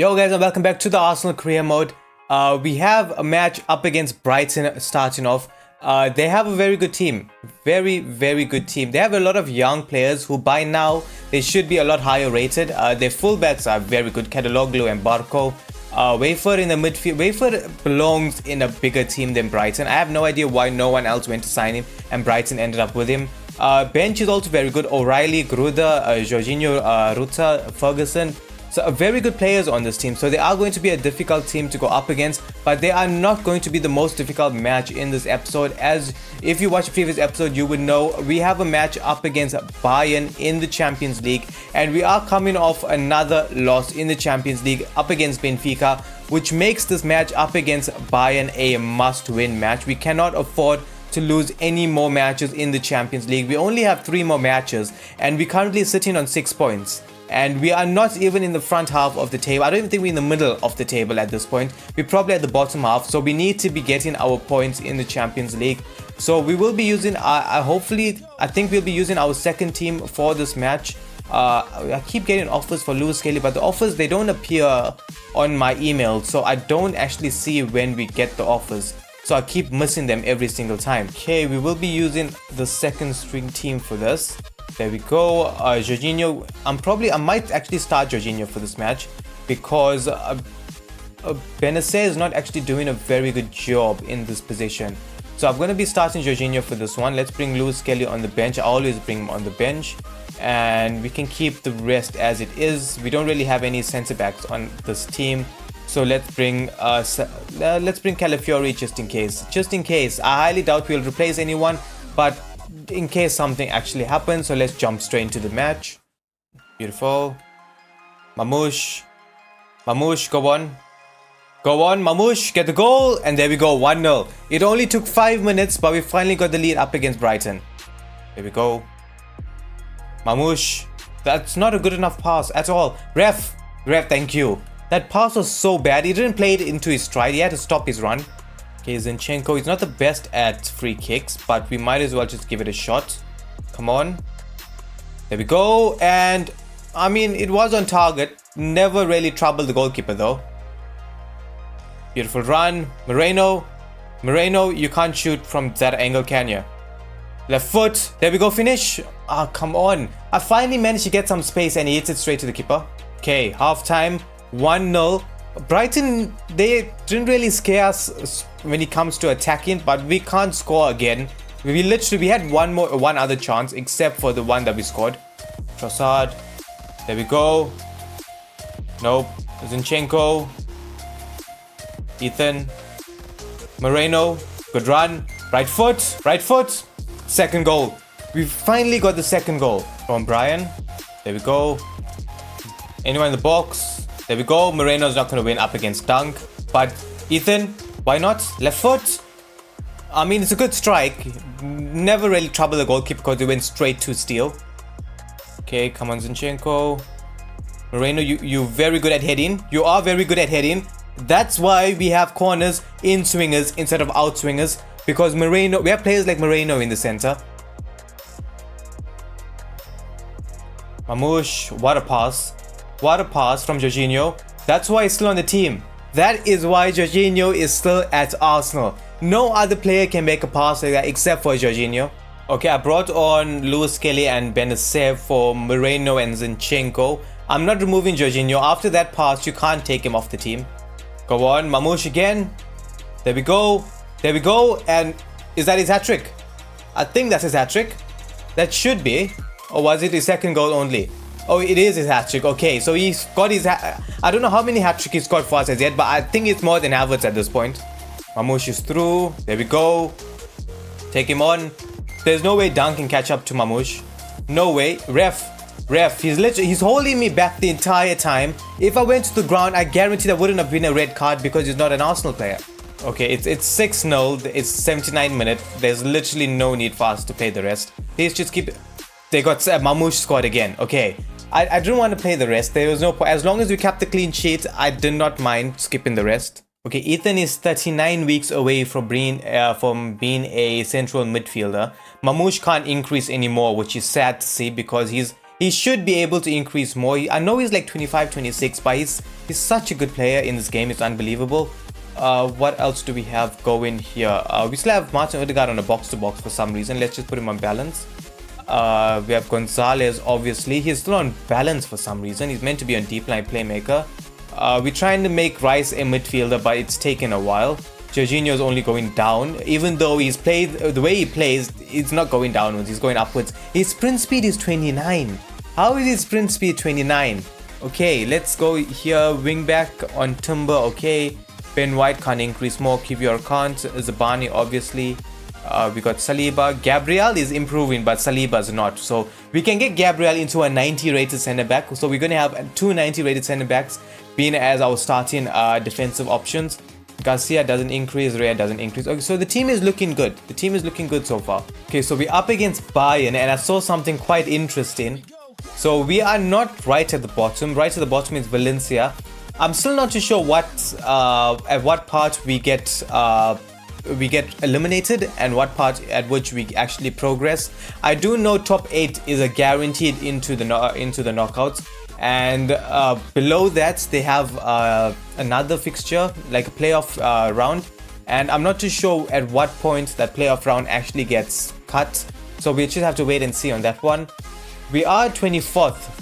Yo guys, and welcome back to the Arsenal career mode. We have a match up against Brighton starting off. They have a very good team. Very good team. They have a lot of young players who by now they should be a lot higher rated. Their fullbacks are very good. Cataloglu and Barco. Wafer in the midfield. Wafer belongs in a bigger team than Brighton. I have no idea why no one else went to sign him and Brighton ended up with him. Bench is also very good. O'Reilly, Gruda, Jorginho, Ruta, Ferguson. So very good players on this team. So they are going to be a difficult team to go up against, but they are not going to be the most difficult match in this episode. As if you watched the previous episode, you would know we have a match up against Bayern in the Champions League, and we are coming off another loss in the Champions League up against Benfica, which makes this match up against Bayern a must-win match. We cannot afford to lose any more matches in the Champions League. We only have 3 more matches, and we're currently sitting on 6 points. And we are not even in the front half of the table. I don't even think we're in the middle of the table at this point. We're probably at the bottom half. So we need to be getting our points in the Champions League. So we will be using, I think we'll be using our second team for this match. I keep getting offers for Lewis Kelly, but the offers, they don't appear on my email. So I don't actually see when we get the offers. So I keep missing them every single time. Okay, we will be using the second string team for this. There we go. Jorginho. I might actually start Jorginho for this match because Benacer is not actually doing a very good job in this position. So I'm going to be starting Jorginho for this one. Let's bring Lewis Kelly on the bench. I always bring him on the bench. And we can keep the rest as it is. We don't really have any centre backs on this team. So let's bring Calafiori just in case. Just in case. I highly doubt we'll replace anyone, but in case something actually happens. So let's jump straight into the match. Beautiful. Mamouche, go on. Go on, Mamouche, get the goal. And there we go, 1-0. It only took 5 minutes, but we finally got the lead up against Brighton. There we go. Mamouche, that's not a good enough pass at all. Ref, thank you. That pass was so bad. He didn't play it into his stride. He had to stop his run. Okay, Zinchenko, he's not the best at free kicks, but we might as well just give it a shot. Come on. There we go. And, I mean, it was on target. Never really troubled the goalkeeper, though. Beautiful run. Moreno, you can't shoot from that angle, can you? Left foot. There we go, finish. Ah, come on. I finally managed to get some space, and he hits it straight to the keeper. Okay, half-time. 1-0. Brighton, they didn't really scare us when it comes to attacking, but we can't score again. We had one other chance except for the one that we scored. Trossard, there we go. Nope. Zinchenko, Ethan, Moreno, good run. Right foot. Second goal. We finally got the second goal from Brian. There we go. Anyone in the box? There we go. Moreno's not going to win up against Dunk. But Ethan, why not? Left foot. I mean, it's a good strike. Never really trouble the goalkeeper because he went straight to steal. Okay, come on, Zinchenko. Moreno, you're very good at heading. You are very good at heading. That's why we have corners in swingers instead of out swingers. Because Moreno, we have players like Moreno in the center. Mamouche, what a pass. What a pass from Jorginho. That's why he's still on the team. That is why Jorginho is still at Arsenal. No other player can make a pass like that except for Jorginho. Okay, I brought on Lewis Kelly and Benacer for Moreno and Zinchenko. I'm not removing Jorginho. After that pass, you can't take him off the team. Go on, Mamouche again. There we go. And is that his hat-trick? I think that's his hat-trick. That should be. Or was it his second goal only? Oh, it is his hat-trick. Okay, so he's got his I don't know how many hat-tricks he's got for us as yet, but I think it's more than Havertz at this point. Mamouche is through. There we go. Take him on. There's no way Dunk can catch up to Mamouche. No way. Ref. He's holding me back the entire time. If I went to the ground, I guarantee that wouldn't have been a red card because he's not an Arsenal player. Okay, it's 6-0. It's 79 minutes. There's literally no need for us to play the rest. Please just keep it. They got Mamouche scored again. Okay. I didn't want to play the rest. There was no point. As long as we kept the clean sheet, I did not mind skipping the rest. Okay, Ethan is 39 weeks away from being a central midfielder. Mamouche can't increase anymore, which is sad to see because he's He should be able to increase more. I know he's like 25, 26, but he's such a good player in this game. It's unbelievable. What else do we have going here? We still have Martin Odegaard on a box-to-box for some reason. Let's just put him on balance. We have Gonzalez, obviously. He's still on balance for some reason. He's meant to be on deep line playmaker. We're trying to make Rice a midfielder, but it's taken a while. Jorginho's only going down. Even though he's played the way he plays, it's not going downwards, he's going upwards. His sprint speed is 29. How is his sprint speed 29? Okay, let's go here. Wing back on Timber. Okay, Ben White can't increase more. Kivior can't. Zabani, obviously. We got Saliba. Gabriel is improving, but Saliba's not. So we can get Gabriel into a 90 rated center back. So we're going to have two 90 rated center backs being as our starting defensive options. Garcia doesn't increase, Rea doesn't increase. Okay, so the team is looking good. The team is looking good so far. Okay, so we're up against Bayern, and I saw something quite interesting. So we are not right at the bottom. Right at the bottom is Valencia. I'm still not too sure at what part we get eliminated and what part at which we actually progress. I do know top 8 is a guaranteed into the knockouts. And below that they have another fixture, like a playoff round, and I'm not too sure at what point that playoff round actually gets cut, so we just have to wait and see on that one. We are 24th.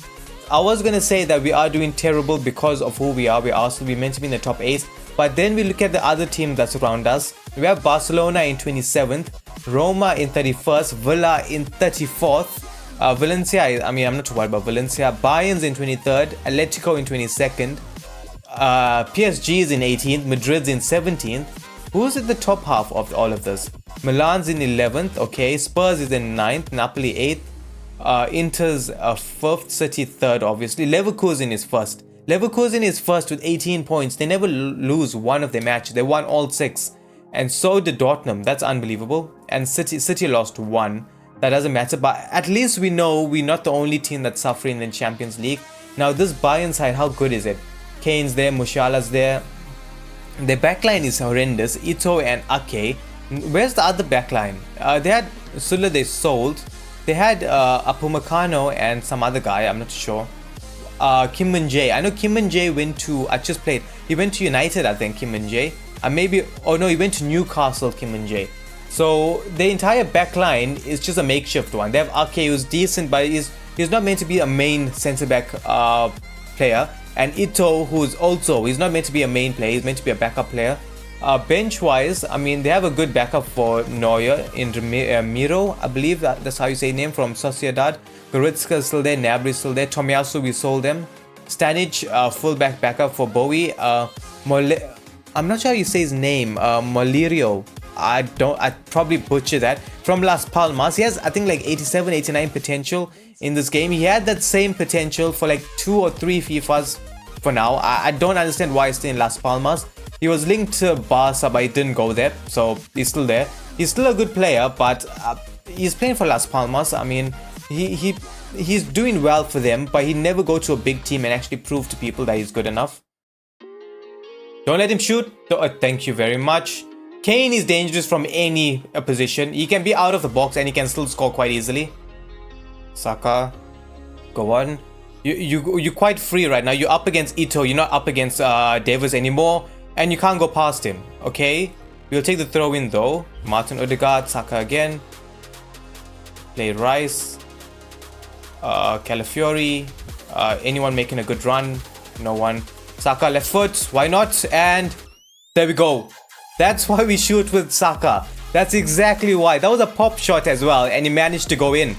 I was gonna say that we are doing terrible because of who we are. We're meant to be in the top 8, but then we look at the other team that's around us. We have Barcelona in 27th, Roma in 31st, Villa in 34th. Valencia, I mean, I'm not too worried about Valencia. Bayern's in 23rd, Atletico in 22nd, PSG is in 18th, Madrid's in 17th. Who's at the top half of all of this? Milan's in 11th, okay. Spurs is in 9th, Napoli 8th, Inter's 5th, City 3rd, obviously. Leverkusen is 1st. Leverkusen is 1st with 18 points. They never lose one of their matches. They won all 6. And so did Dortmund. That's unbelievable. And City lost 1. That doesn't matter, but at least we know we're not the only team that's suffering in Champions League. Now this Bayern side, how good is it? Kane's there, Musiala's there. Their backline is horrendous. Ito and Ake. Where's the other backline? They had Sula, they sold. They had Apumacano and some other guy, I'm not sure. Kim Min-jae. I know Kim Min-jae went to, I just played. He went to United, I think, Kim Min-jae. Maybe, oh no, he went to Newcastle, Kim Min-jae. So the entire backline is just a makeshift one. They have Ake, who's decent, but he's not meant to be a main centre-back player. And Ito, he's not meant to be a main player, he's meant to be a backup player. Bench-wise, I mean, they have a good backup for Neuer in Miro, I believe that's how you say his name, from Sociedad. Goretzka is still there, Gnabry is still there, Tomiyasu, we sold them. Stanic, full-back backup for Bowie. I'm not sure how you say his name, Molirio. I probably butchered that. From Las Palmas. He has, I think, like 87, 89 potential in this game. He had that same potential for like 2 or 3 FIFAs for now. I don't understand why he's still in Las Palmas. He was linked to Barca, but he didn't go there. So he's still there. He's still a good player, but he's playing for Las Palmas. I mean, he's doing well for them, but he never go to a big team and actually prove to people that he's good enough. Don't let him shoot. Thank you very much. Kane is dangerous from any position. He can be out of the box and he can still score quite easily. Saka, go on. You're quite free right now. You're up against Ito. You're not up against Davis anymore, and you can't go past him. Okay, we'll take the throw in though. Martin Odegaard, Saka again. Play Rice, Calafiori. Anyone making a good run? No one. Saka left foot. Why not? And there we go. That's why we shoot with Saka. That's exactly why. That was a pop shot as well, and he managed to go in.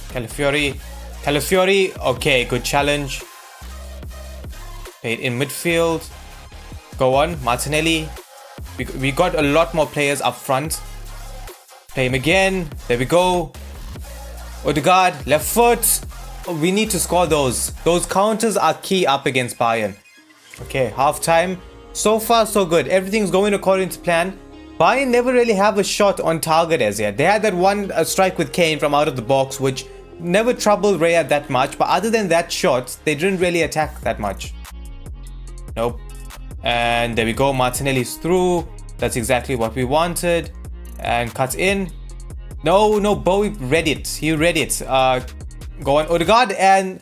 Calafiori. Okay, good challenge. Played in midfield. Go on, Martinelli. We got a lot more players up front. Play him again. There we go. Odegaard, left foot. We need to score those. Those counters are key up against Bayern. Okay, half time. So far, so good. Everything's going according to plan. Bayern never really have a shot on target as yet. They had that one strike with Kane from out of the box, which never troubled Rea that much. But other than that shot, they didn't really attack that much. Nope. And there we go. Martinelli's through. That's exactly what we wanted. And cuts in. No, Bowie read it. He read it. Go on Odegaard, and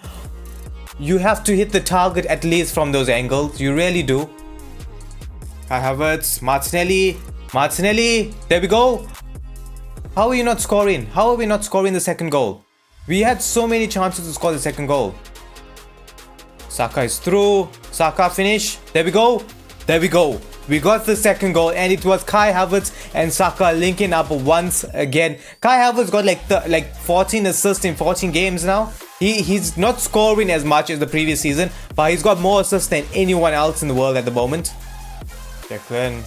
you have to hit the target at least from those angles. You really do. Kai Havertz, Martinelli, there we go. How are you not scoring? How are we not scoring the second goal? We had so many chances to score the second goal. Saka is through. Saka finish. There we go. There we go. We got the second goal, and it was Kai Havertz and Saka linking up once again. Kai Havertz got like 14 assists in 14 games now. He's not scoring as much as the previous season, but he's got more assists than anyone else in the world at the moment. Declan.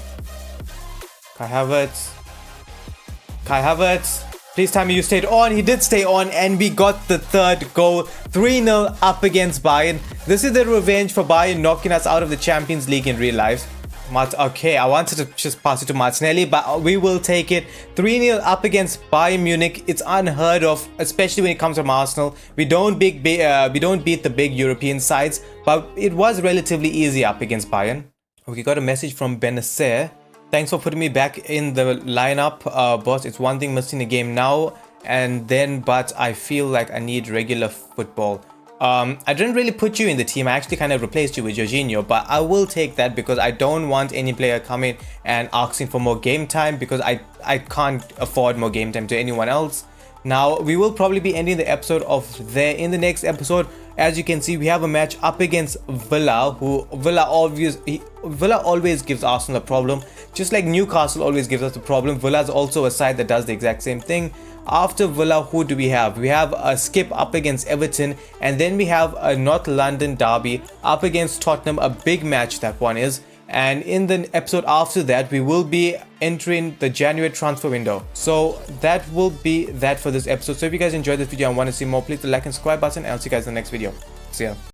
Kai Havertz. Please tell me you stayed on. He did stay on, and we got the third goal. 3-0 up against Bayern. This is the revenge for Bayern knocking us out of the Champions League in real life. Okay, I wanted to just pass it to Martinelli, but we will take it. 3-0 up against Bayern Munich. It's unheard of, especially when it comes from Arsenal. We don't beat the big European sides, but it was relatively easy up against Bayern. We got a message from Benacer. Thanks for putting me back in the lineup, boss. It's one thing missing the game now and then, but I feel like I need regular football. I didn't really put you in the team. I actually kind of replaced you with Jorginho, but I will take that because I don't want any player coming and asking for more game time, because I can't afford more game time to anyone else. Now, we will probably be ending the episode off there. In the next episode, as you can see, we have a match up against Villa, Villa always gives Arsenal a problem. Just like Newcastle always gives us a problem, Villa is also a side that does the exact same thing. After Villa, who do we have? We have a skip up against Everton, and then we have a North London derby up against Tottenham, a big match that one is. And in the episode after that, we will be entering the January transfer window. So that will be that for this episode. So if you guys enjoyed this video and want to see more, please hit the like and subscribe button, and I'll see you guys in the next video. See ya.